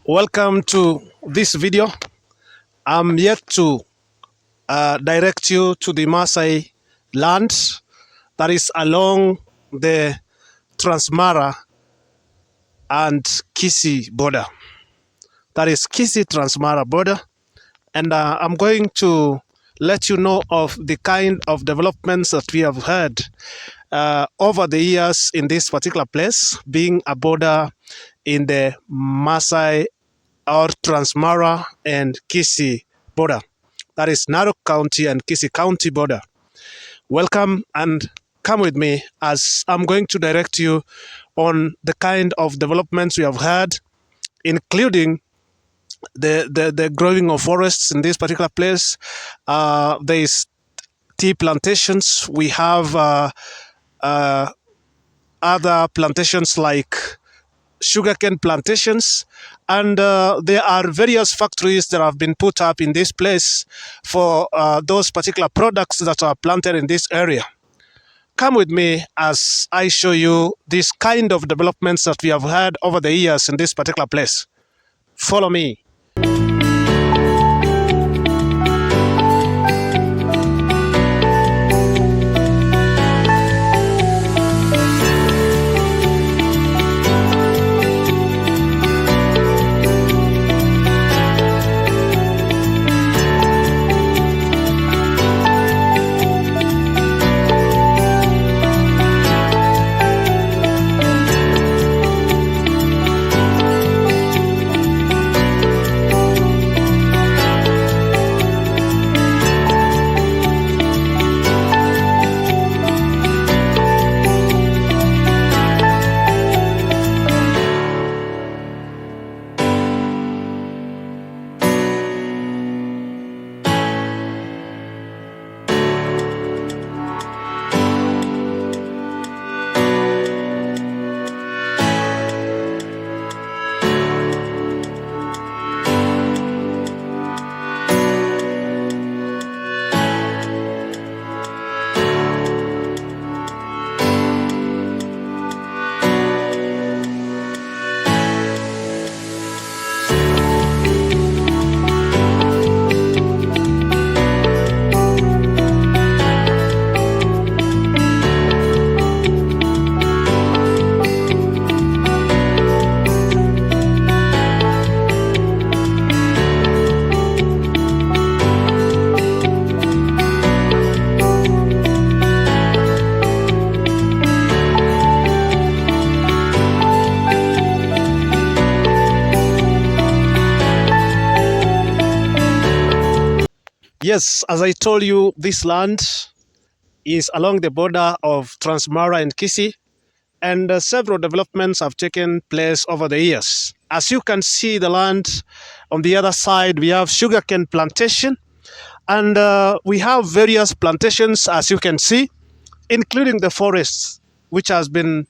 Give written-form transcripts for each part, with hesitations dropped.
Welcome to this video. I'm yet to direct you to the Maasai land that is along the Transmara and Kisii border. That is Kisii-Transmara border. And I'm going to let you know of the kind of developments that we have had over the years in this particular place, being a border in the Maasai or Transmara and Kisii border. That is Narok County and Kisii County border. Welcome and come with me as I'm going to direct you on the kind of developments we have had, including the growing of forests in this particular place. There is tea plantations. We have other plantations like sugarcane plantations, and there are various factories that have been put up in this place for those particular products that are planted in this area. Come with me as I show you this kind of developments that we have had over the years in this particular place. Follow me. Yes, as I told you, this land is along the border of Transmara and Kisii, and several developments have taken place over the years. As you can see, the land on the other side, we have sugarcane plantation, and we have various plantations, as you can see, including the forests, which has been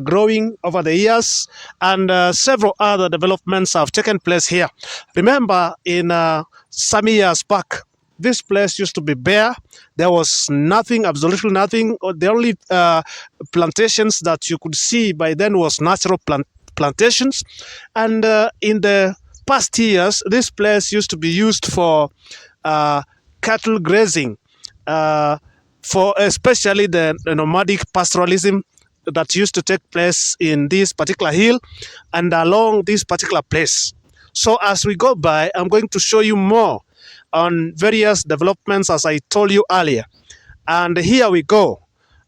growing over the years, and several other developments have taken place here. Remember, in some years back, this place used to be bare. There was nothing, absolutely nothing. The only plantations that you could see by then was natural plantations. And in the past years, this place used to be used for cattle grazing, for especially the nomadic pastoralism that used to take place in this particular hill and along this particular place. So as we go by, I'm going to show you more on various developments, as I told you earlier. And here we go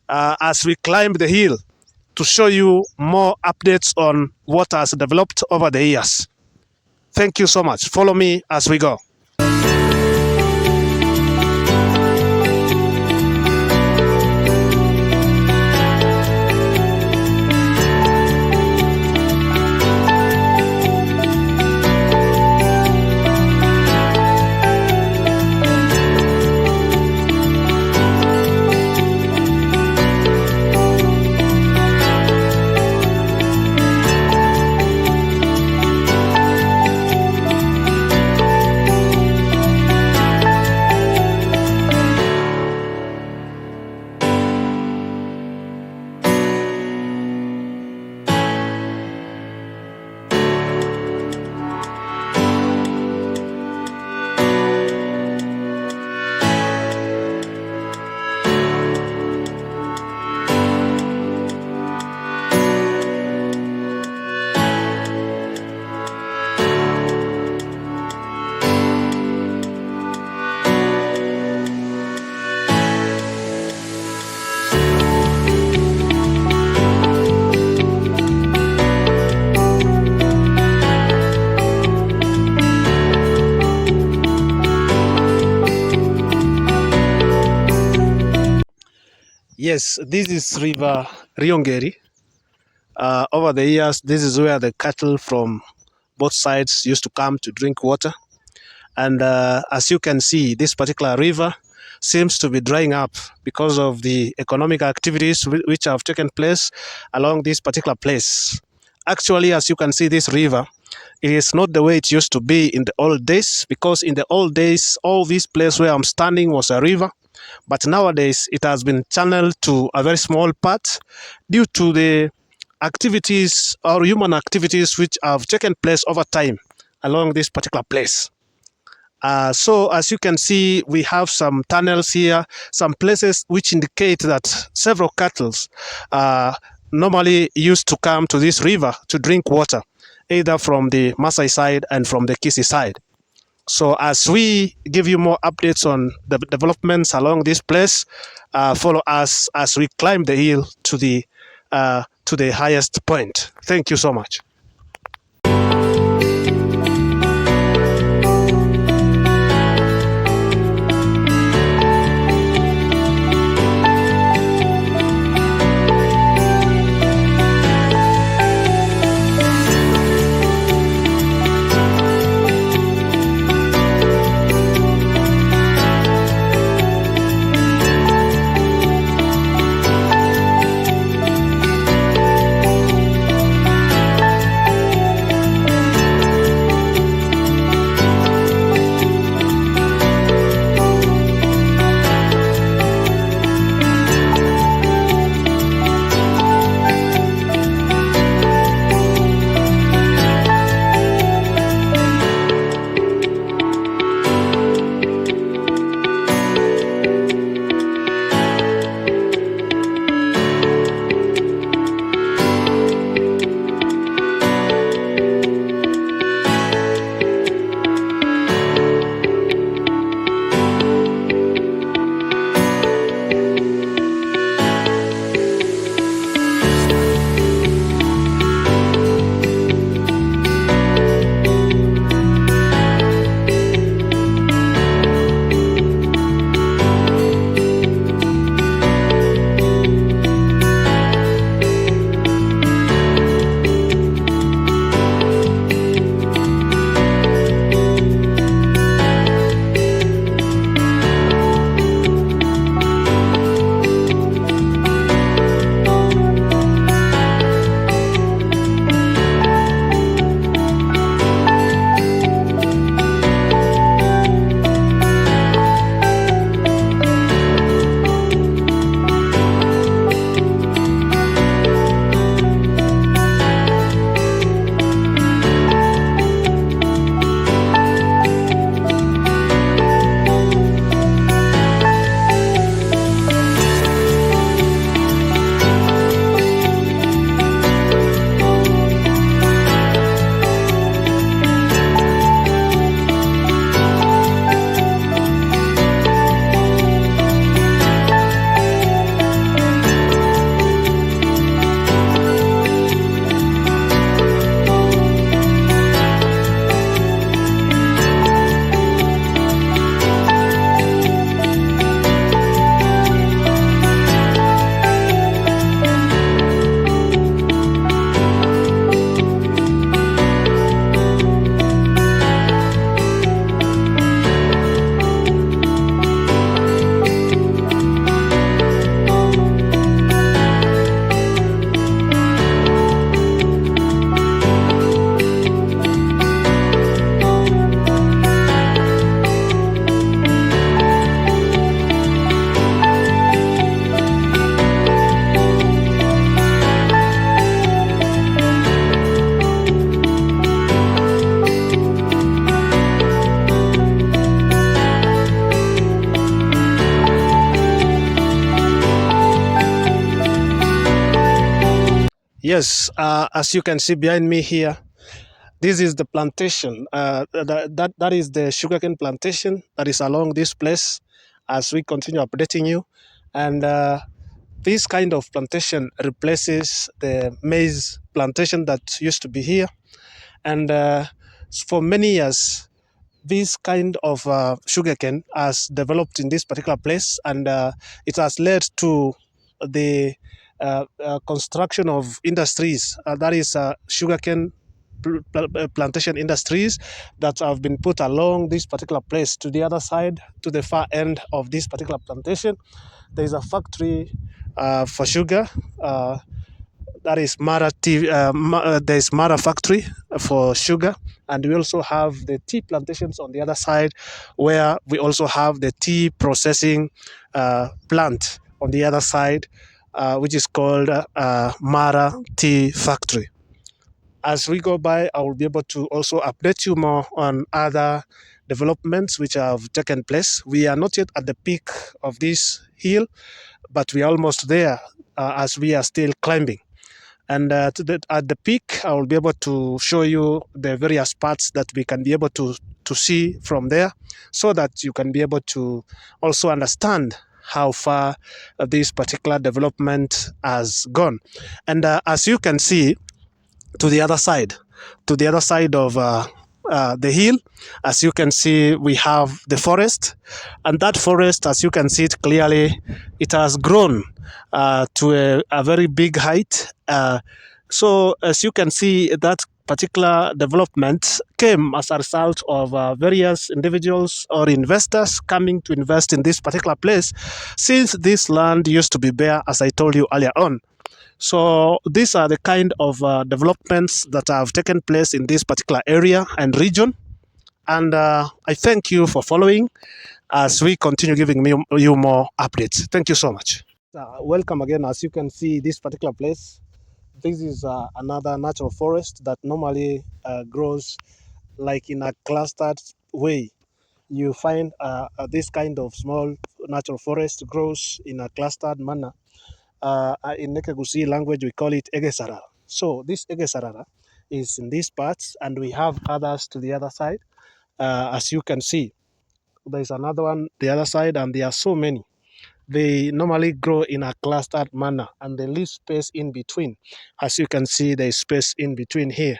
as we climb the hill to show you more updates on what has developed over the years. Thank you so much. Follow me as we go. Yes, this is River Riongeri. Over the years, this is where the cattle from both sides used to come to drink water. And as you can see, this particular river seems to be drying up because of the economic activities which have taken place along this particular place. Actually, as you can see, this river, it is not the way it used to be in the old days, because in the old days, all this place where I'm standing was a river. But nowadays, it has been channeled to a very small part due to the activities or human activities which have taken place over time along this particular place. So as you can see, we have some tunnels here, some places which indicate that several cattle uh, normally used to come to this river to drink water, either from the Masai side and from the Kisii side. So as we give you more updates on the developments along this place, follow us as we climb the hill to the highest point. Thank you so much. Yes, as you can see behind me here, this is the plantation. That is the sugarcane plantation that is along this place. As we continue updating you, and this kind of plantation replaces the maize plantation that used to be here. And for many years, this kind of sugarcane has developed in this particular place, and it has led to the construction of industries, that is sugarcane plantation industries that have been put along this particular place. To the other side, to the far end of this particular plantation, there is a factory for sugar. That is Mara tea. There is Mara factory for sugar, and we also have the tea plantations on the other side, where we also have the tea processing plant on the other side, which is called Mara Tea Factory. As we go by, I will be able to also update you more on other developments which have taken place. We are not yet at the peak of this hill, but we are almost there as we are still climbing. And at the peak, I will be able to show you the various parts that we can be able to see from there, so that you can be able to also understand how far this particular development has gone. And as you can see, to the other side of the hill, as you can see, we have the forest, and that forest, as you can see it clearly, it has grown to a very big height. So as you can see, that particular development came as a result of various individuals or investors coming to invest in this particular place, since this land used to be bare, as I told you earlier on. So these are the kind of developments that have taken place in this particular area and region. And I thank you for following as we continue giving you more updates. Thank you so much. Welcome again. As you can see, this particular place, this is another natural forest that normally grows like in a clustered way. You find this kind of small natural forest grows in a clustered manner. In Kisii language, we call it Egesarara. So this Egesarara is in these parts, and we have others to the other side. As you can see, there's another one the other side, and there are so many. They normally grow in a clustered manner, and they leave space in between. As you can see, there is space in between here.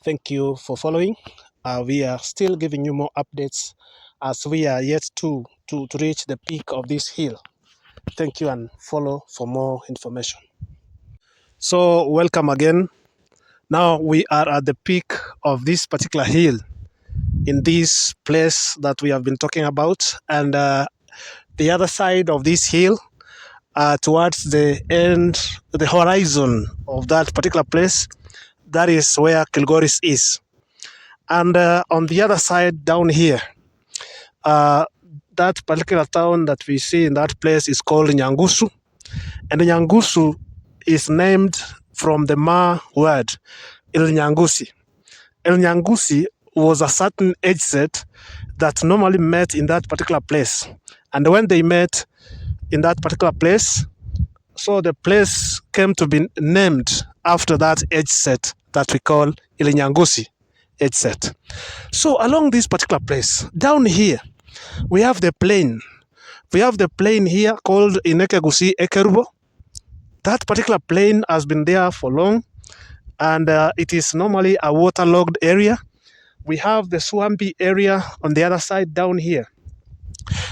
Thank you for following. We are still giving you more updates as we are yet to reach the peak of this hill. Thank you, and follow for more information. So welcome again. Now we are at the peak of this particular hill in this place that we have been talking about, and the other side of this hill, towards the end, the horizon of that particular place, that is where Kilgoris is. And on the other side down here, that particular town that we see in that place is called Nyangusu. And Nyangusu is named from the Ma word, Il Nyangusi. Il Nyangusi was a certain age set that normally met in that particular place. And when they met in that particular place, so the place came to be named after that age set that we call Il Nyangusi age set. So along this particular place, down here, we have the plain. We have the plain here called Inekegusi Ekerubo. That particular plain has been there for long, and it is normally a waterlogged area. We have the swampy area on the other side down here.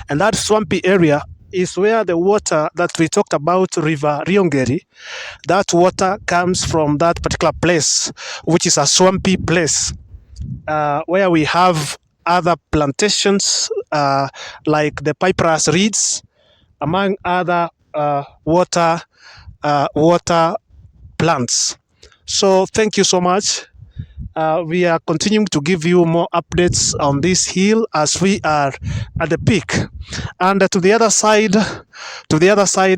And that swampy area is where the water that we talked about, River Riongeri, that water comes from that particular place, which is a swampy place, where we have other plantations like the Cypress reeds, among other water plants. So thank you so much. We are continuing to give you more updates on this hill as we are at the peak. And to the other side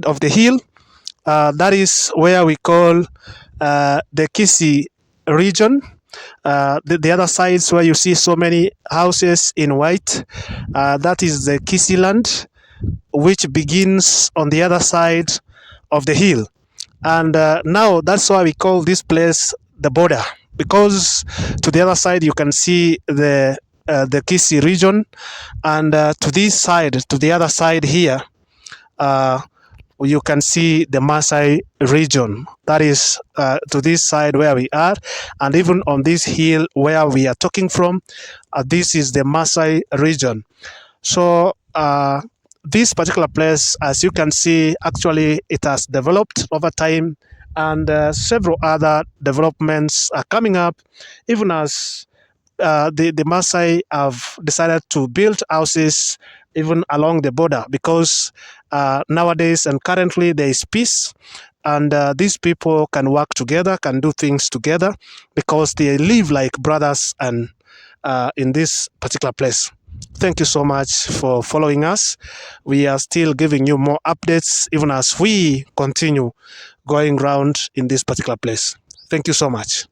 of the hill, that is where we call the Kisii region. The other sides where you see so many houses in white, that is the Kisii land, which begins on the other side of the hill. And now that's why we call this place the border, because to the other side you can see the Kisii region, and to this side, to the other side here, you can see the Maasai region. That is to this side where we are, and even on this hill where we are talking from, this is the Maasai region. So this particular place, as you can see, actually it has developed over time, and several other developments are coming up, even as the Maasai have decided to build houses even along the border, because nowadays and currently there is peace, and these people can work together, can do things together, because they live like brothers and in this particular place. Thank you so much for following us. We are still giving you more updates even as we continue going around in this particular place. Thank you so much.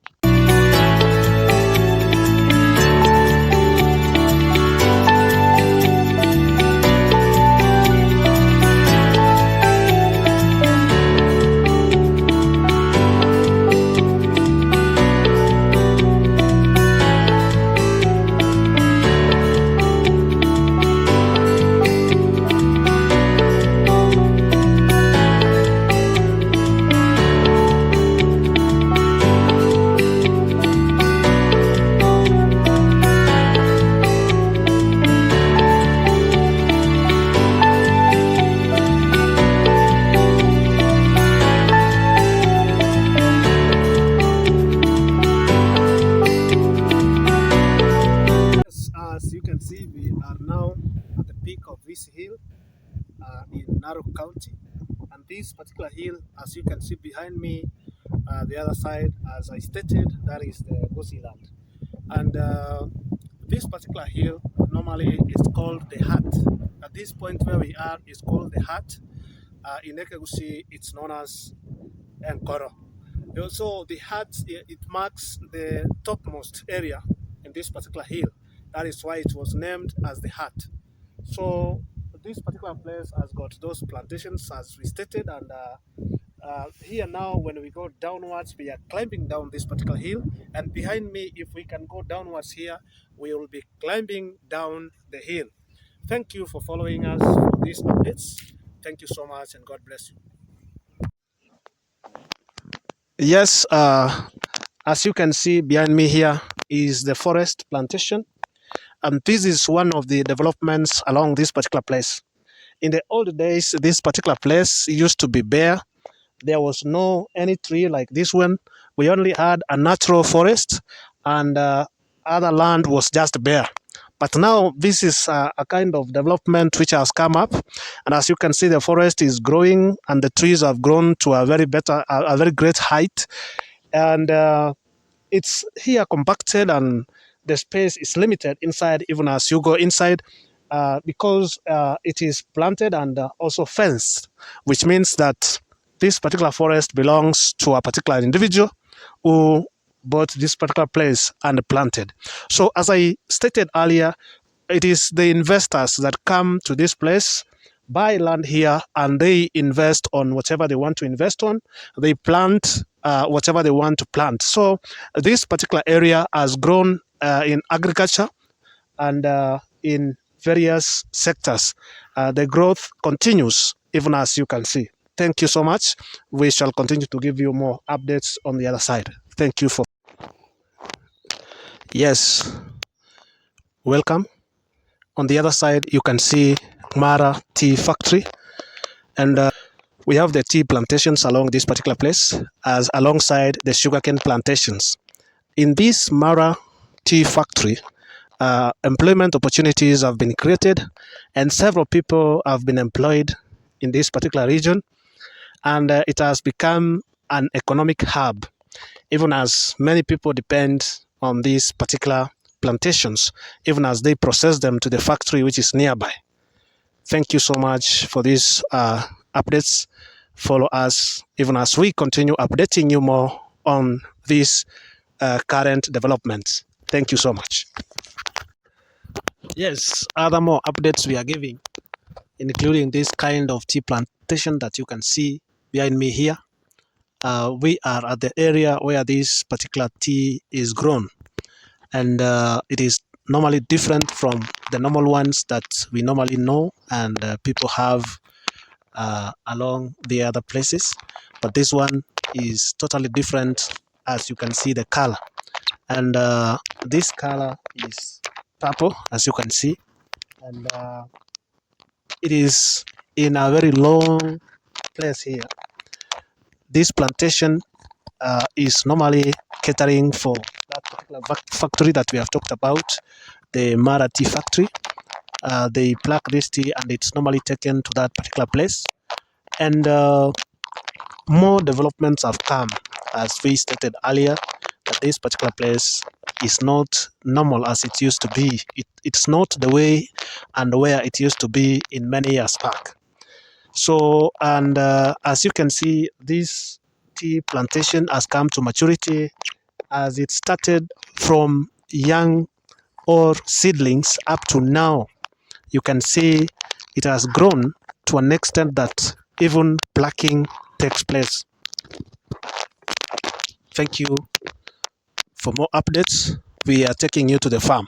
As you can see, we are now at the peak of this hill in Narok County. And this particular hill, as you can see behind me, the other side, as I stated, that is the Kisii land. And this particular hill normally is called the Hut. At this point where we are is called the Hut. In Ekegusi, it's known as Enkoro. So the Hut, it marks the topmost area in this particular hill. That is why it was named as the Hut. So this particular place has got those plantations as we stated, and here now when we go downwards, we are climbing down this particular hill, and behind me, if we can go downwards here, we will be climbing down the hill. Thank you for following us for these updates. Thank you so much, and God bless you. Yes, as you can see behind me here is the forest plantation, and this is one of the developments along this particular place. In the old days, this particular place used to be bare. There was no any tree like this one. We only had a natural forest, and other land was just bare. But now this is a kind of development which has come up, and as you can see, the forest is growing, and the trees have grown to a very great height, and it's here compacted, and the space is limited inside. Even as you go inside, because it is planted and also fenced, which means that this particular forest belongs to a particular individual who bought this particular place and planted. So, as I stated earlier, it is the investors that come to this place, buy land here, and they invest on whatever they want to invest on. They plant whatever they want to plant. So, this particular area has grown in agriculture and in various sectors. The growth continues, even as you can see. Thank you so much. We shall continue to give you more updates on the other side. Thank you for. Yes, welcome. On the other side, you can see Mara Tea Factory, and we have the tea plantations along this particular place, as alongside the sugarcane plantations. In this Mara Tea Factory, employment opportunities have been created, and several people have been employed in this particular region, and it has become an economic hub, even as many people depend on these particular plantations, even as they process them to the factory which is nearby. Thank you so much for these updates. Follow us even as we continue updating you more on these current developments. Thank you so much. Yes, other more updates we are giving, including this kind of tea plantation that you can see behind me here. We are at the area where this particular tea is grown, and it is normally different from the normal ones that we normally know and people have along the other places. But this one is totally different, as you can see the color, and this color is purple, as you can see, and it is in a very long place here. This plantation is normally catering for that particular factory that we have talked about, the Mara tea factory. They pluck this tea and it's normally taken to that particular place. And more developments have come, as we stated earlier, that this particular place is not normal as it used to be. It's not the way and where it used to be in many years back. So, and as you can see, this tea plantation has come to maturity as it started from young or seedlings up to now. You can see it has grown to an extent that even plucking takes place. Thank you. For more updates, we are taking you to the farm.